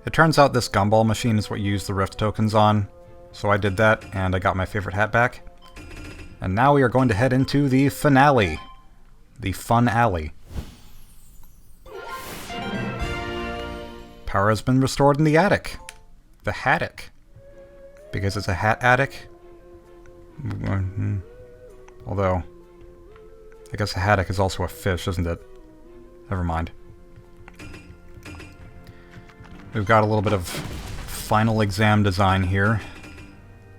It turns out this gumball machine is what you use the Rift tokens on, so I did that, and I got my favorite hat back. And now we are going to head into the finale. The Fun Alley. Power has been restored in the attic. The Hattic. Because it's a hat attic. Although, I guess a haddock is also a fish, isn't it? Never mind. We've got a little bit of final exam design here,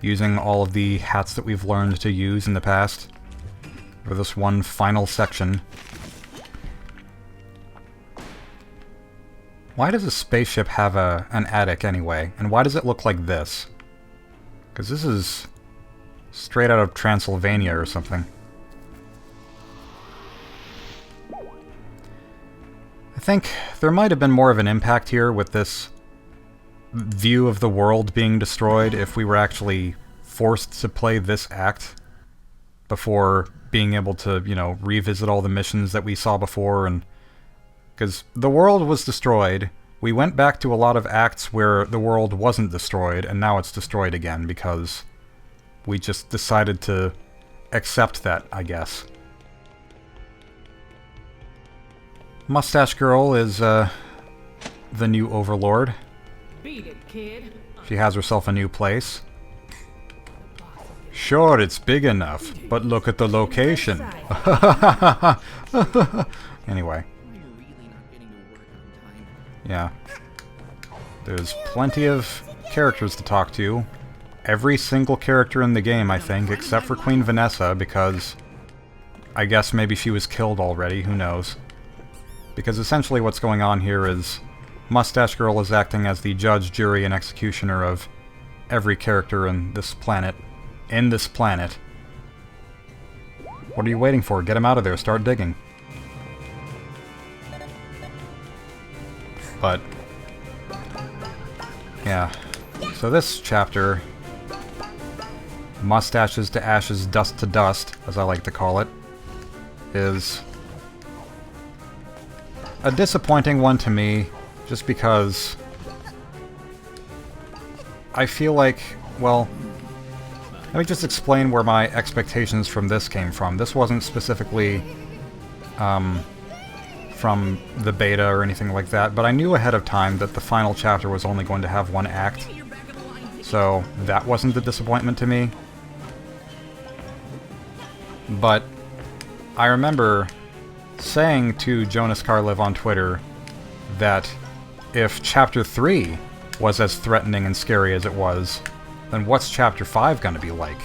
using all of the hats that we've learned to use in the past for this one final section. Why does a spaceship have an attic anyway? And why does it look like this? Because this is straight out of Transylvania or something. I think there might have been more of an impact here with this view of the world being destroyed if we were actually forced to play this act before being able to, you know, revisit all the missions that we saw before. And because the world was destroyed, we went back to a lot of acts where the world wasn't destroyed, and now it's destroyed again because we just decided to accept that, I guess. Mustache Girl is the new overlord. Beat it, kid. She has herself a new place. Sure, it's big enough, but look at the location. Anyway. Yeah. There's plenty of characters to talk to. Every single character in the game, I think, except for Queen Vanessa, because I guess maybe she was killed already, who knows. Because essentially what's going on here is Mustache Girl is acting as the judge, jury, and executioner of every character in this planet. What are you waiting for? Get him out of there, start digging. But yeah, so this chapter, Mustaches to Ashes, Dust to Dust, as I like to call it, is a disappointing one to me, just because I feel like, well, let me just explain where my expectations from this came from. This wasn't specifically from the beta or anything like that, but I knew ahead of time that the final chapter was only going to have one act, so that wasn't the disappointment to me. But I remember saying to Jonas Karlev on Twitter that if Chapter 3 was as threatening and scary as it was, then what's Chapter 5 going to be like?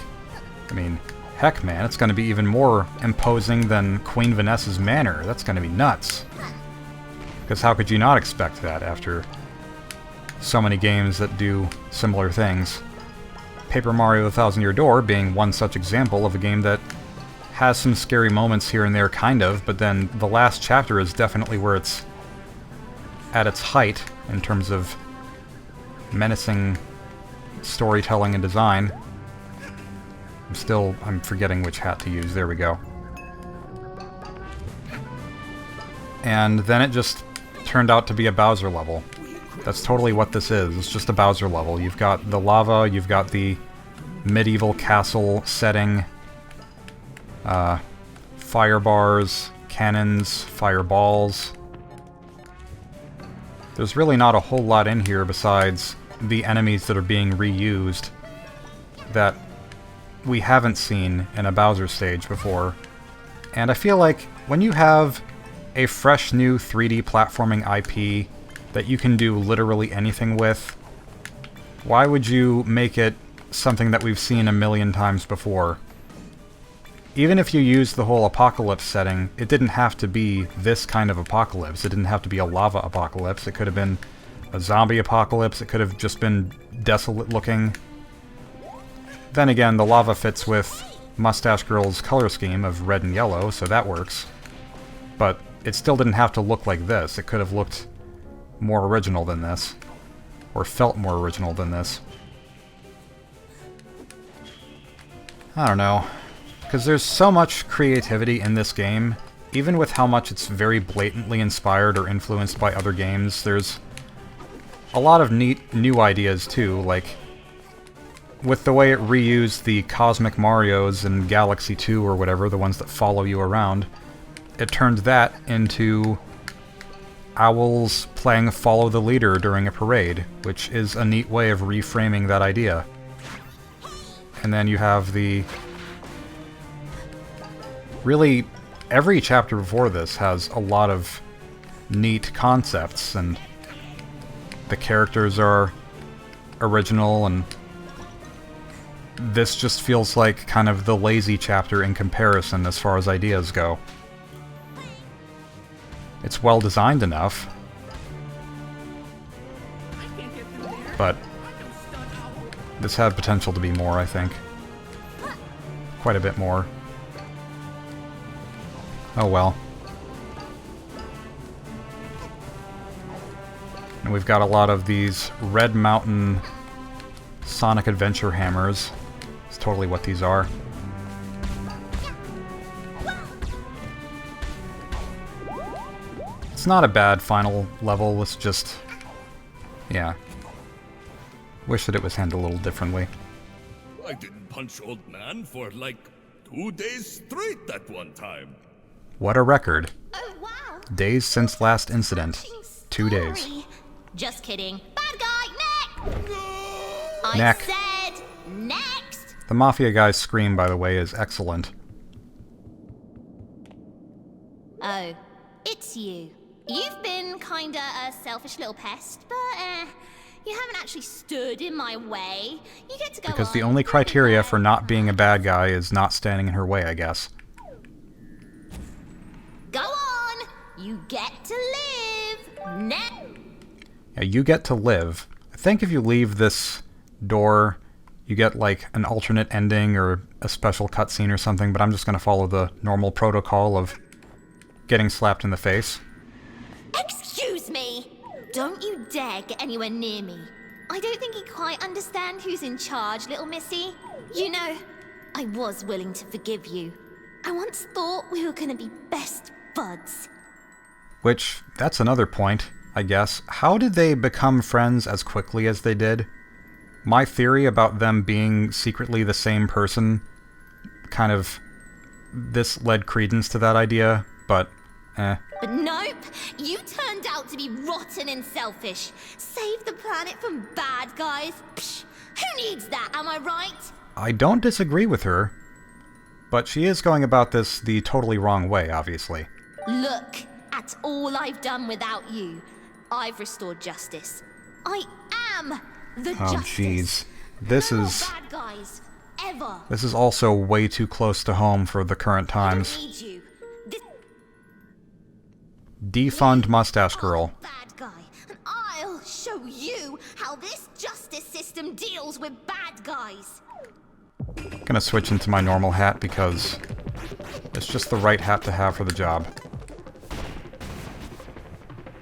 I mean, heck man, it's going to be even more imposing than Queen Vanessa's manor. That's going to be nuts. Because how could you not expect that after so many games that do similar things? Paper Mario: The Thousand Year Door being one such example of a game that has some scary moments here and there, kind of, but then the last chapter is definitely where it's at its height in terms of menacing storytelling and design. I'm forgetting which hat to use. There we go. And then it just turned out to be a Bowser level. That's totally what this is. It's just a Bowser level. You've got the lava, you've got the medieval castle setting, fire bars, cannons, fireballs. There's really not a whole lot in here besides the enemies that are being reused that we haven't seen in a Bowser stage before. And I feel like when you have a fresh new 3D platforming IP that you can do literally anything with, why would you make it something that we've seen a million times before? Even if you use the whole apocalypse setting, it didn't have to be this kind of apocalypse. It didn't have to be a lava apocalypse. It could have been a zombie apocalypse. It could have just been desolate looking. Then again, the lava fits with Mustache Girl's color scheme of red and yellow, so that works. But it still didn't have to look like this. It could have looked more original than this. Or felt more original than this. I don't know. Because there's so much creativity in this game, even with how much it's very blatantly inspired or influenced by other games. There's a lot of neat new ideas too, like with the way it reused the Cosmic Marios in Galaxy 2 or whatever, the ones that follow you around. It turned that into owls playing Follow the Leader during a parade, which is a neat way of reframing that idea. And then you have the... Really, every chapter before this has a lot of neat concepts, and the characters are original, and this just feels like kind of the lazy chapter in comparison as far as ideas go. It's well designed enough, but this had potential to be more, I think. Quite a bit more. Oh well. And we've got a lot of these Red Mountain Sonic Adventure hammers. It's totally what these are. It's not a bad final level, it's just... yeah. Wish that it was handled a little differently. I didn't punch old man for like 2 days straight that one time. What a record. Oh, wow. Days since last incident. 2 days. Just kidding. Bad guy, next! Neck. I said next! The Mafia guy's scream, by the way, is excellent. Oh, it's you. You've been kinda a selfish little pest, but you haven't actually stood in my way. You get to go Because the on. only criteria for not being a bad guy is not standing in her way, I guess. Go on! You get to live! Yeah, you get to live. I think if you leave this door, you get like an alternate ending or a special cutscene or something, but I'm just gonna follow the normal protocol of getting slapped in the face. Excuse me! Don't you dare get anywhere near me. I don't think you quite understand who's in charge, little missy. You know, I was willing to forgive you. I once thought we were gonna be best buds. Which, that's another point, I guess. How did they become friends as quickly as they did? My theory about them being secretly the same person, kind of... this led credence to that idea, but But nope, you turned out to be rotten and selfish. Save the planet from bad guys. Psh, who needs that, am I right? I don't disagree with her. But she is going about this the totally wrong way, obviously. Look at all I've done without you. I've restored justice. I am the Oh, justice. jeez. This No more is... bad guys. Ever. this is also way too close to home for the current I don't times. need you. This Defund Mustache Girl. bad guy. And I'll show you how this justice system deals with bad guys. Gonna switch into my normal hat because it's just the right hat to have for the job.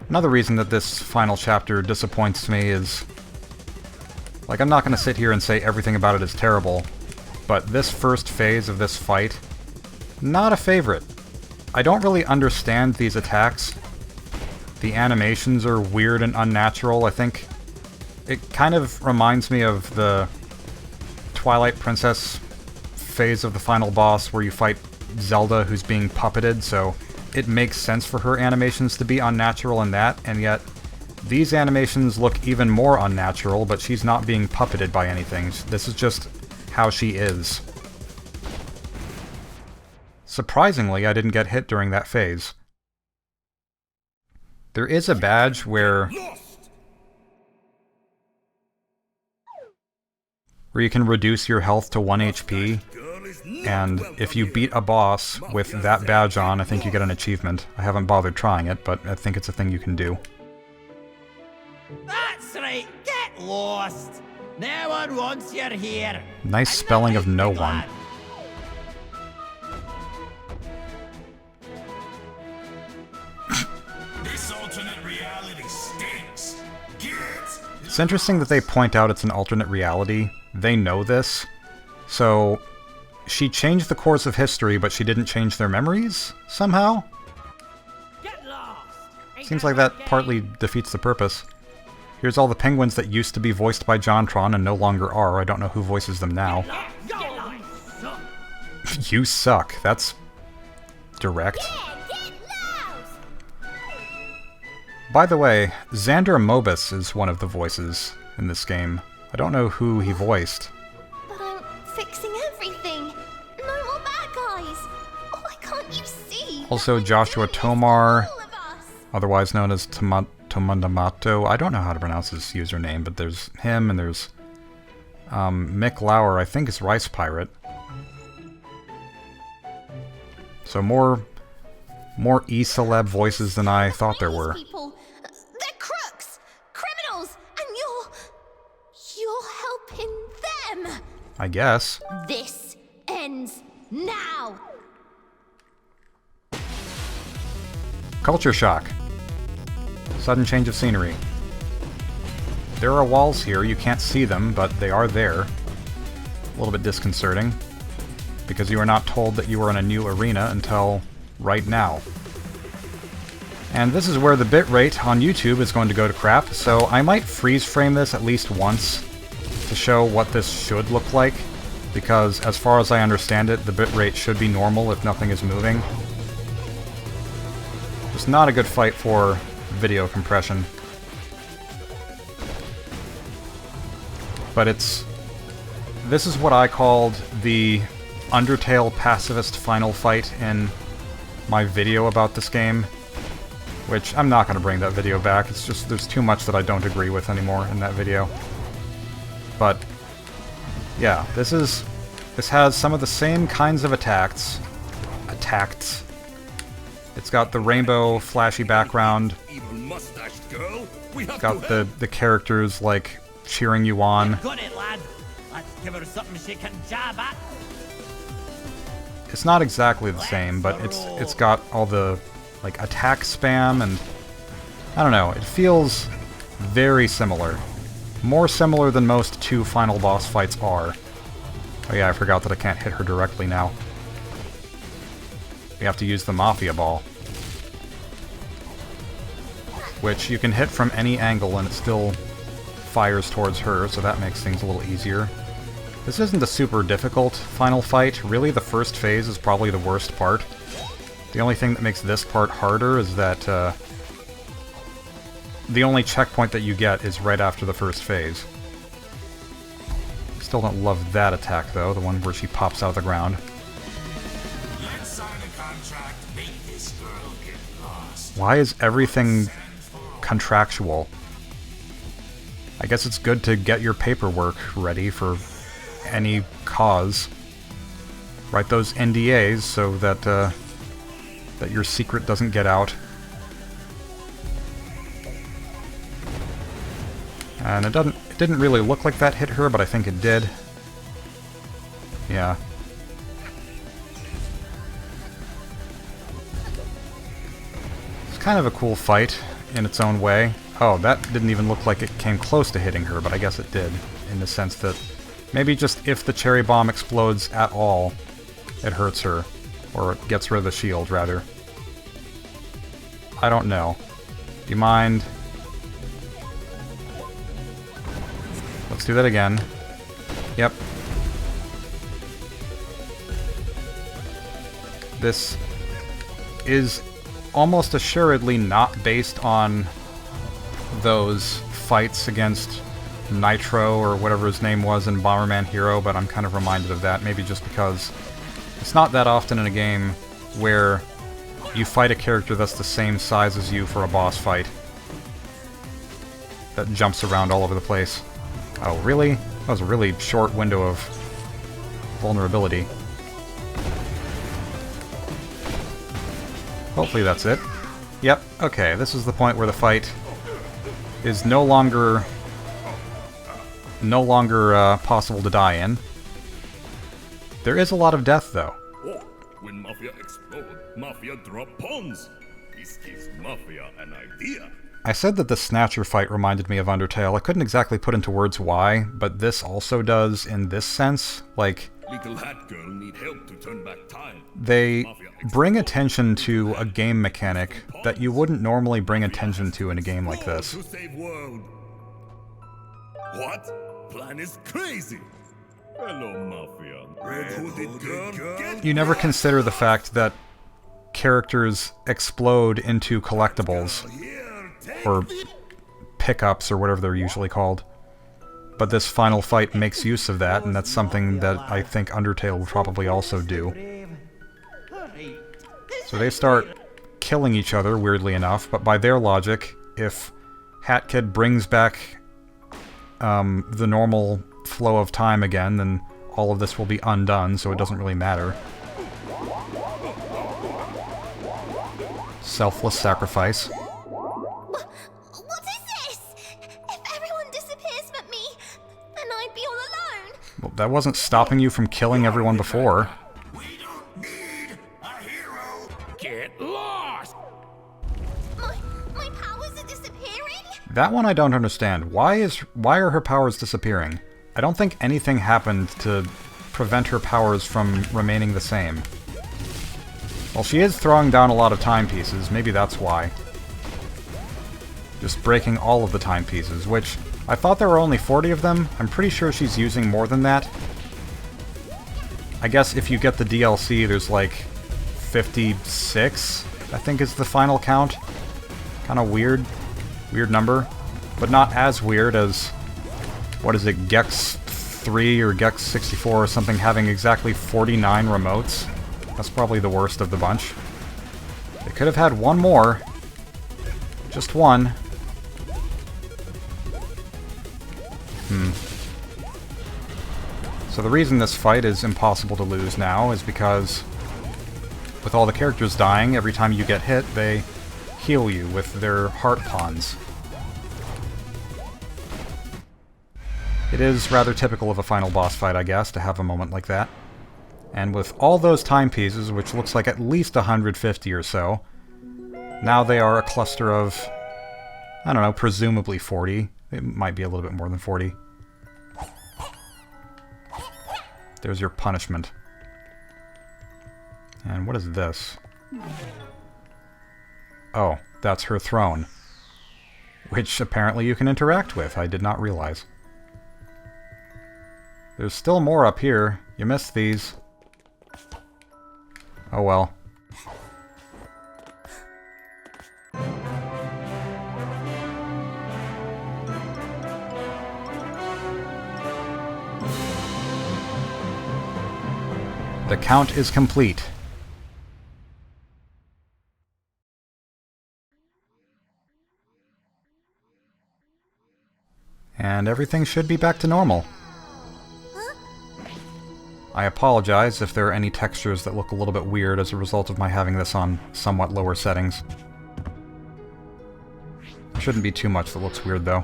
Another reason that this final chapter disappoints me is... like, I'm not gonna sit here and say everything about it is terrible, but this first phase of this fight, not a favorite. I don't really understand these attacks. The animations are weird and unnatural. I think it kind of reminds me of the Twilight Princess phase of the final boss where you fight Zelda who's being puppeted, so it makes sense for her animations to be unnatural in that, and yet these animations look even more unnatural, but she's not being puppeted by anything. This is just how she is. Surprisingly, I didn't get hit during that phase. There is a badge where you can reduce your health to 1 HP, and if you beat a boss with that badge on, I think you get an achievement. I haven't bothered trying it, but I think it's a thing you can do. That's right, get lost! No one wants you here. Nice spelling of no one. This alternate reality stinks. It's interesting that they point out it's an alternate reality. They know this. So, she changed the course of history, but she didn't change their memories? Somehow? Get lost. Ain't Seems that like right, that partly defeats the purpose. Here's all the penguins that used to be voiced by Jonochrome and no longer are. I don't know who voices them now. You suck. That's direct. By the way, Xander Mobus is one of the voices in this game. I don't know who he voiced. But I'm fixing everything. No more bad guys. Oh, why can't you see? Also, Joshua Tomar, All of us. otherwise known as Tomandamato. I don't know how to pronounce his username, but there's him and there's Mick Lauer, I think is Rice Pirate. So more e-celeb voices than I thought there were. People, they're crooks, criminals, and you're helping them. I guess. This ends now. Culture shock. Sudden change of scenery. There are walls here, you can't see them, but they are there. A little bit disconcerting, because you are not told that you are in a new arena until right now. And this is where the bitrate on YouTube is going to go to crap, so I might freeze frame this at least once to show what this should look like, because as far as I understand it, the bitrate should be normal if nothing is moving. Just not a good fight for video compression. But this is what I called the Undertale pacifist final fight in my video about this game, which I'm not going to bring that video back. It's just there's too much that I don't agree with anymore in that video. But yeah, this has some of the same kinds of attacks. It's got the rainbow flashy background. Evil Mustache Girl, we have It's got to help. the characters like cheering you on. Got it, lad. Let's give her something she can jab at. It's not exactly the same, but it's got all the like attack spam, and I don't know, it feels very similar. More similar than most 2 final boss fights are. Oh yeah, I forgot that I can't hit her directly now. We have to use the Mafia Ball, which you can hit from any angle and it still fires towards her, so that makes things a little easier. This isn't a super difficult final fight. Really, the first phase is probably the worst part. The only thing that makes this part harder is that the only checkpoint that you get is right after the first phase. Still don't love that attack, though, the one where she pops out of the ground. Let's sign a contract, make this girl get lost. Why is everything contractual? I guess it's good to get your paperwork ready for any cause. Write those NDAs so that that your secret doesn't get out. And it didn't really look like that hit her, but I think it did. Yeah. It's kind of a cool fight in its own way. Oh, that didn't even look like it came close to hitting her, but I guess it did, in the sense that maybe just if the cherry bomb explodes at all, it hurts her. Or it gets rid of the shield, rather. I don't know. Do you mind? Let's do that again. Yep. This is almost assuredly not based on those fights against Nitro or whatever his name was in Bomberman Hero, but I'm kind of reminded of that, maybe just because it's not that often in a game where you fight a character that's the same size as you for a boss fight that jumps around all over the place. Oh, really? That was a really short window of vulnerability. Hopefully that's it. Yep, okay, this is the point where the fight is no longer possible to die in. There is a lot of death, though. Oh, when Mafia explode, Mafia drop pawns. This gives Mafia an idea. I said that the Snatcher fight reminded me of Undertale. I couldn't exactly put into words why, but this also does in this sense. Like, Little Hat Girl need help to turn back time. they Mafia bring explode. attention to a game mechanic that you wouldn't normally bring attention to in a game like this. To save world. What? Plan is crazy. Hello, Mafia. Red hooded girl, get You never consider the fact that characters explode into collectibles, here. Take or pickups, or whatever they're usually called. But this final fight makes use of that, and that's something that I think Undertale will probably also do. So they start killing each other, weirdly enough, but by their logic, if Hat Kid brings back the normal flow of time again, then all of this will be undone, so it doesn't really matter. Selfless sacrifice. What is this? If everyone disappears but me, then I'd be all alone. Well, that wasn't stopping you from killing everyone before. We don't need a hero. Get lost! My powers are disappearing? That one I don't understand. Why are her powers disappearing? I don't think anything happened to prevent her powers from remaining the same. Well, she is throwing down a lot of timepieces. Maybe that's why. Just breaking all of the timepieces, which I thought there were only 40 of them. I'm pretty sure she's using more than that. I guess if you get the DLC, there's like 56, I think is the final count. Kind of weird. Weird number. But not as weird as, what is it, Gex 3 or Gex 64 or something having exactly 49 remotes. That's probably the worst of the bunch. They could have had one more. Just one. So the reason this fight is impossible to lose now is because with all the characters dying, every time you get hit, they heal you with their heart pawns. It is rather typical of a final boss fight, I guess, to have a moment like that. And with all those timepieces, which looks like at least 150 or so, now they are a cluster of, I don't know, presumably 40. It might be a little bit more than 40. There's your punishment. And what is this? Oh, that's her throne. Which apparently you can interact with. I did not realize. There's still more up here. You missed these. Oh well. The count is complete. And everything should be back to normal. I apologize if there are any textures that look a little bit weird as a result of my having this on somewhat lower settings. There shouldn't be too much that looks weird, though.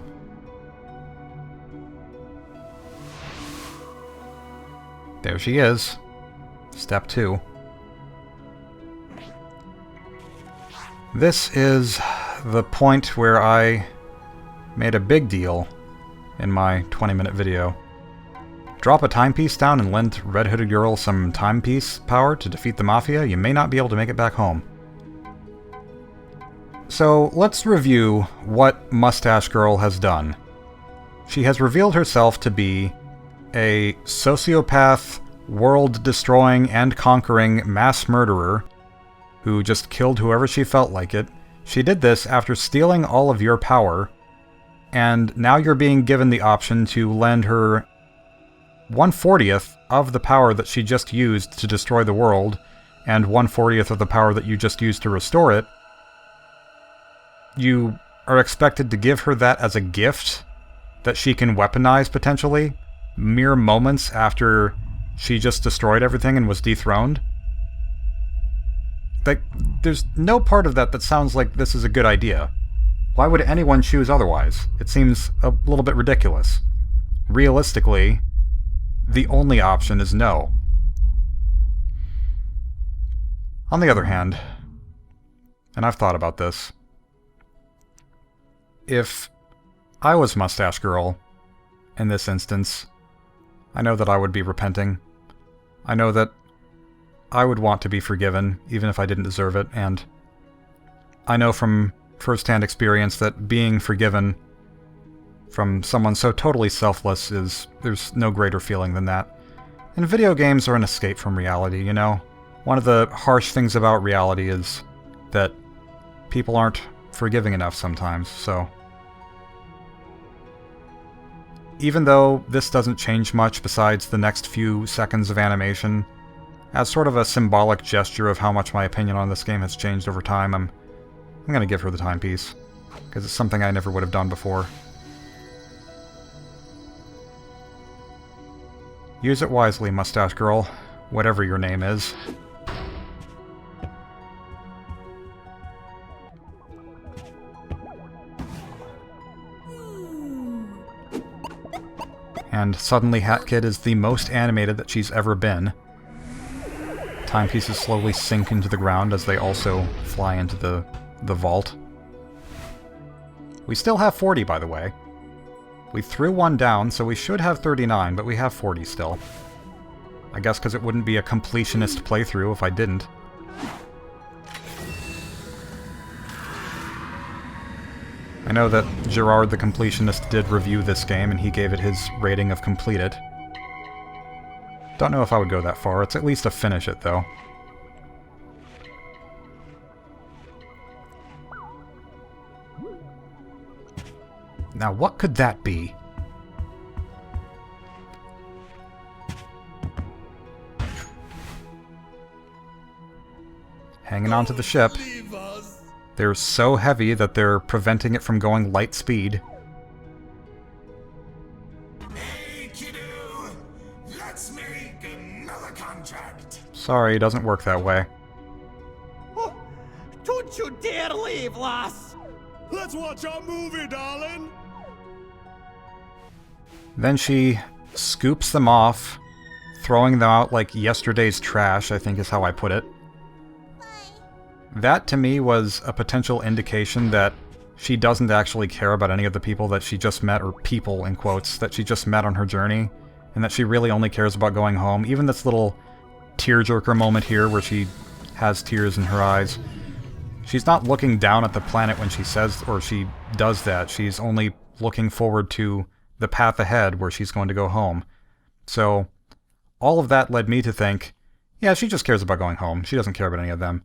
There she is. Step 2. This is the point where I made a big deal in my 20-minute video. Drop a timepiece down and lend Red Hooded Girl some timepiece power to defeat the Mafia, you may not be able to make it back home. So let's review what Mustache Girl has done. She has revealed herself to be a sociopath, world-destroying and conquering mass murderer who just killed whoever she felt like it. She did this after stealing all of your power, and now you're being given the option to lend her 1/40th of the power that she just used to destroy the world, and 1/40th of the power that you just used to restore it. You are expected to give her that as a gift that she can weaponize, potentially, mere moments after she just destroyed everything and was dethroned. Like, there's no part of that that sounds like this is a good idea. Why would anyone choose otherwise? It seems a little bit ridiculous. Realistically, the only option is no. On the other hand, and I've thought about this, if I was Mustache Girl in this instance, I know that I would be repenting. I know that I would want to be forgiven, even if I didn't deserve it, and I know from first-hand experience that being forgiven from someone so totally selfless there's no greater feeling than that. And video games are an escape from reality, you know? One of the harsh things about reality is that people aren't forgiving enough sometimes, so... Even though this doesn't change much besides the next few seconds of animation, as sort of a symbolic gesture of how much my opinion on this game has changed over time, I'm gonna give her the timepiece, because it's something I never would have done before. Use it wisely, Mustache Girl, whatever your name is. And suddenly Hat Kid is the most animated that she's ever been. Timepieces slowly sink into the ground as they also fly into the vault. We still have 40, by the way. We threw one down, so we should have 39, but we have 40 still. I guess because it wouldn't be a completionist playthrough if I didn't. I know that Gerard the Completionist did review this game, and he gave it his rating of completed. Don't know if I would go that far. It's at least a finish it, though. Now, what could that be? Hanging onto the ship. They're so heavy that they're preventing it from going light speed. Hey, kiddo! Let's make another contract! Sorry, it doesn't work that way. Oh, don't you dare leave, lass! Let's watch our movie, darling! Then she scoops them off, throwing them out like yesterday's trash, I think is how I put it. That, to me, was a potential indication that she doesn't actually care about any of the people that she just met, or people, in quotes, that she just met on her journey, and that she really only cares about going home. Even this little tearjerker moment here where she has tears in her eyes. She's not looking down at the planet when she says, or she does that. She's only looking forward to the path ahead where she's going to go home. So, all of that led me to think, yeah, she just cares about going home. She doesn't care about any of them.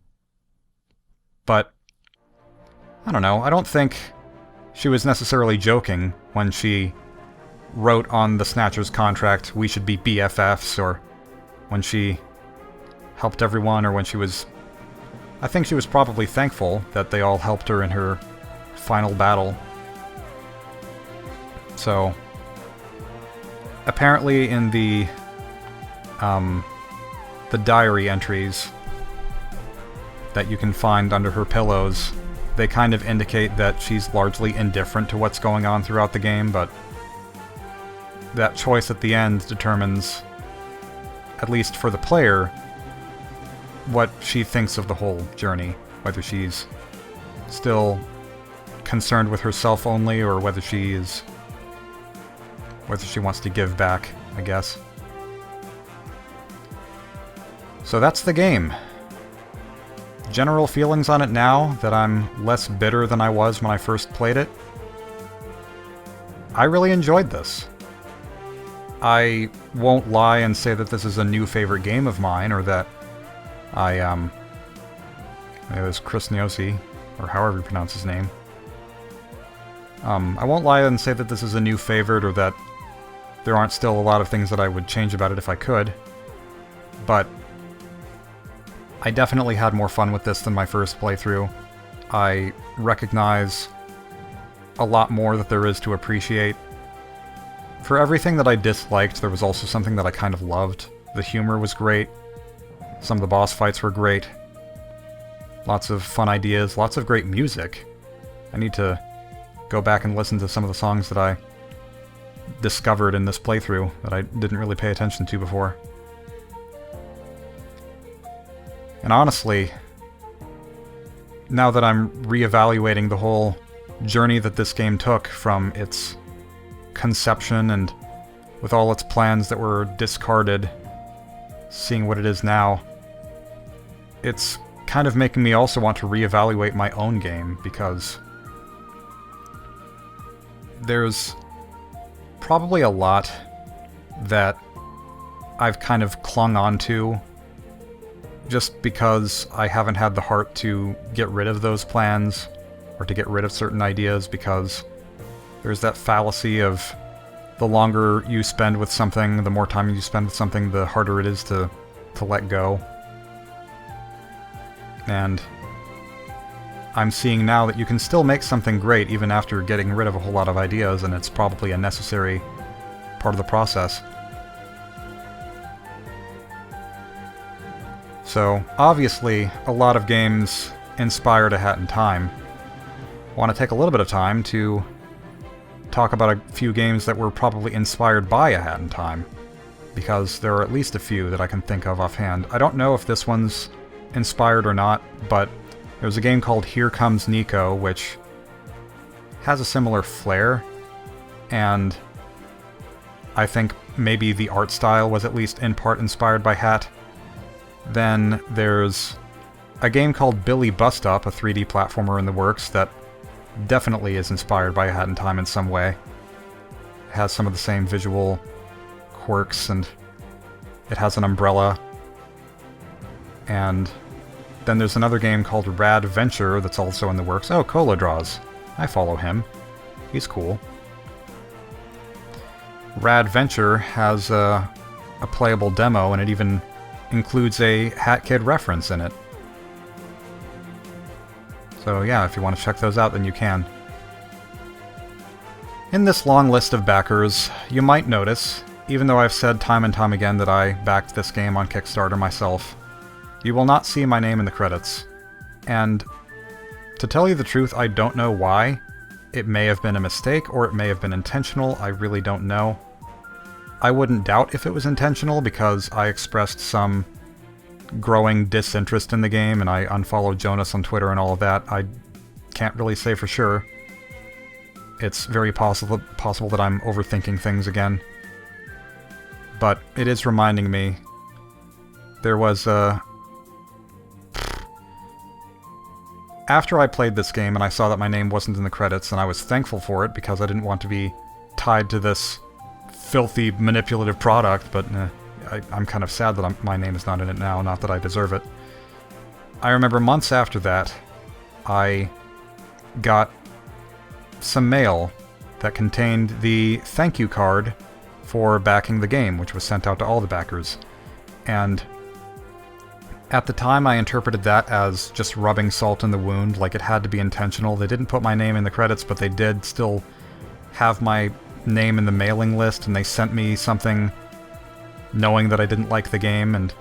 But, I don't know, I don't think she was necessarily joking when she wrote on the Snatcher's contract, we should be BFFs, or when she helped everyone, or when she was... I think she was probably thankful that they all helped her in her final battle. So, apparently in the diary entries that you can find under her pillows, they kind of indicate that she's largely indifferent to what's going on throughout the game, but that choice at the end determines, at least for the player, what she thinks of the whole journey. Whether she's still concerned with herself only, or whether she wants to give back, I guess. So that's the game. General feelings on it now, that I'm less bitter than I was when I first played it. I really enjoyed this. I won't lie and say that this is a new favorite game of mine, or that it was Chris Niosi, or however you pronounce his name. I won't lie and say that this is a new favorite, or that there aren't still a lot of things that I would change about it if I could. But I definitely had more fun with this than my first playthrough. I recognize a lot more that there is to appreciate. For everything that I disliked, there was also something that I kind of loved. The humor was great. Some of the boss fights were great. Lots of fun ideas, lots of great music. I need to go back and listen to some of the songs that I discovered in this playthrough that I didn't really pay attention to before. And honestly, now that I'm reevaluating the whole journey that this game took from its conception, and with all its plans that were discarded, seeing what it is now, it's kind of making me also want to reevaluate my own game, because there's probably a lot that I've kind of clung on to just because I haven't had the heart to get rid of those plans or to get rid of certain ideas, because there's that fallacy of the longer you spend with something, the more time you spend with something, the harder it is to let go. And I'm seeing now that you can still make something great even after getting rid of a whole lot of ideas, and it's probably a necessary part of the process. So, obviously, a lot of games inspired A Hat in Time. I want to take a little bit of time to talk about a few games that were probably inspired by A Hat in Time, because there are at least a few that I can think of offhand. I don't know if this one's inspired or not, but there's a game called Here Comes Nico, which has a similar flair, and I think maybe the art style was at least in part inspired by Hat. Then there's a game called Billy Bust Up, a 3D platformer in the works, that definitely is inspired by A Hat in Time in some way. It has some of the same visual quirks, and it has an umbrella. And then there's another game called Rad Venture that's also in the works. Oh, Cola Draws. I follow him. He's cool. Rad Venture has a playable demo, and it even includes a Hat Kid reference in it. So yeah, if you want to check those out, then you can. In this long list of backers, you might notice, even though I've said time and time again that I backed this game on Kickstarter myself, you will not see my name in the credits. And to tell you the truth, I don't know why. It may have been a mistake, or it may have been intentional, I really don't know. I wouldn't doubt if it was intentional, because I expressed some growing disinterest in the game, and I unfollowed Jonas on Twitter and all of that. I can't really say for sure. It's very possible that I'm overthinking things again. But it is reminding me, there was a... After I played this game and I saw that my name wasn't in the credits, and I was thankful for it because I didn't want to be tied to this filthy, manipulative product, but I'm kind of sad that my name is not in it now, not that I deserve it. I remember months after that, I got some mail that contained the thank you card for backing the game, which was sent out to all the backers. And at the time I interpreted that as just rubbing salt in the wound, like it had to be intentional. They didn't put my name in the credits, but they did still have my name in the mailing list, and they sent me something knowing that I didn't like the game, and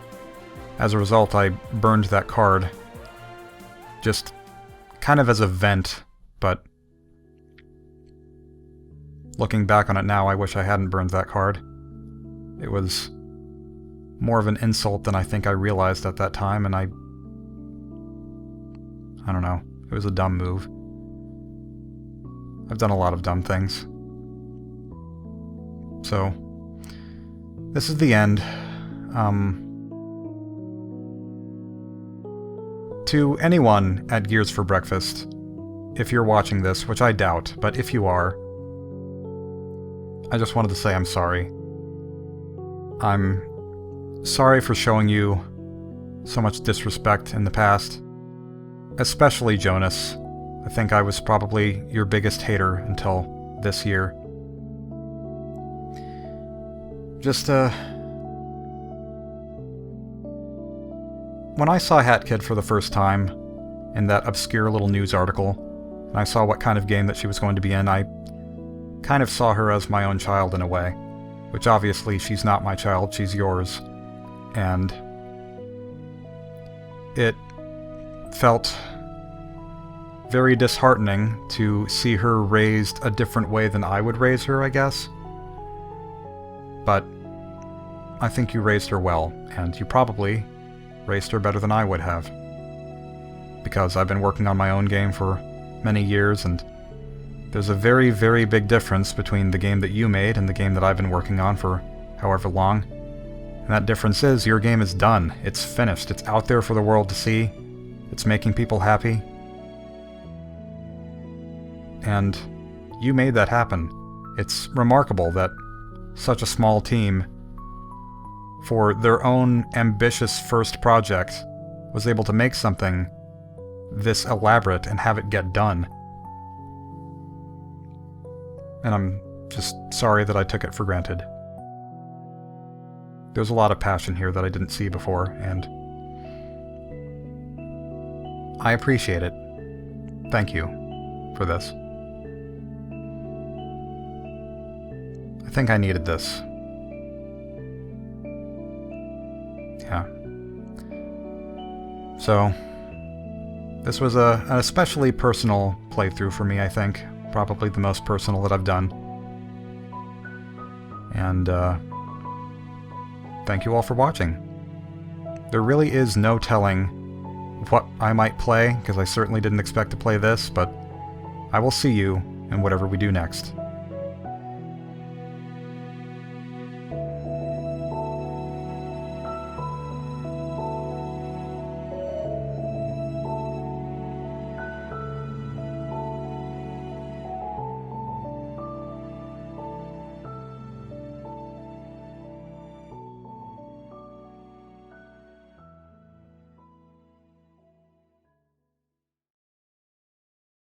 as a result I burned that card. Just kind of as a vent, but looking back on it now, I wish I hadn't burned that card. It was more of an insult than I think I realized at that time, and I don't know. It was a dumb move. I've done a lot of dumb things. So, this is the end. To anyone at Gears for Breakfast, if you're watching this, which I doubt, but if you are, I just wanted to say I'm sorry. I'm sorry for showing you so much disrespect in the past. Especially Jonas. I think I was probably your biggest hater until this year. Just, when I saw Hat Kid for the first time, in that obscure little news article, and I saw what kind of game that she was going to be in, I kind of saw her as my own child in a way. Which obviously she's not my child, she's yours. And it felt very disheartening to see her raised a different way than I would raise her, I guess. But I think you raised her well, and you probably raised her better than I would have. Because I've been working on my own game for many years, and there's a very, very big difference between the game that you made and the game that I've been working on for however long. And that difference is, your game is done. It's finished. It's out there for the world to see. It's making people happy. And you made that happen. It's remarkable that such a small team, for their own ambitious first project, was able to make something this elaborate and have it get done. And I'm just sorry that I took it for granted. There's a lot of passion here that I didn't see before, and I appreciate it. Thank you for this. I think I needed this. Yeah. So, this was an especially personal playthrough for me, I think. Probably the most personal that I've done. And, thank you all for watching. There really is no telling what I might play, because I certainly didn't expect to play this, but I will see you in whatever we do next.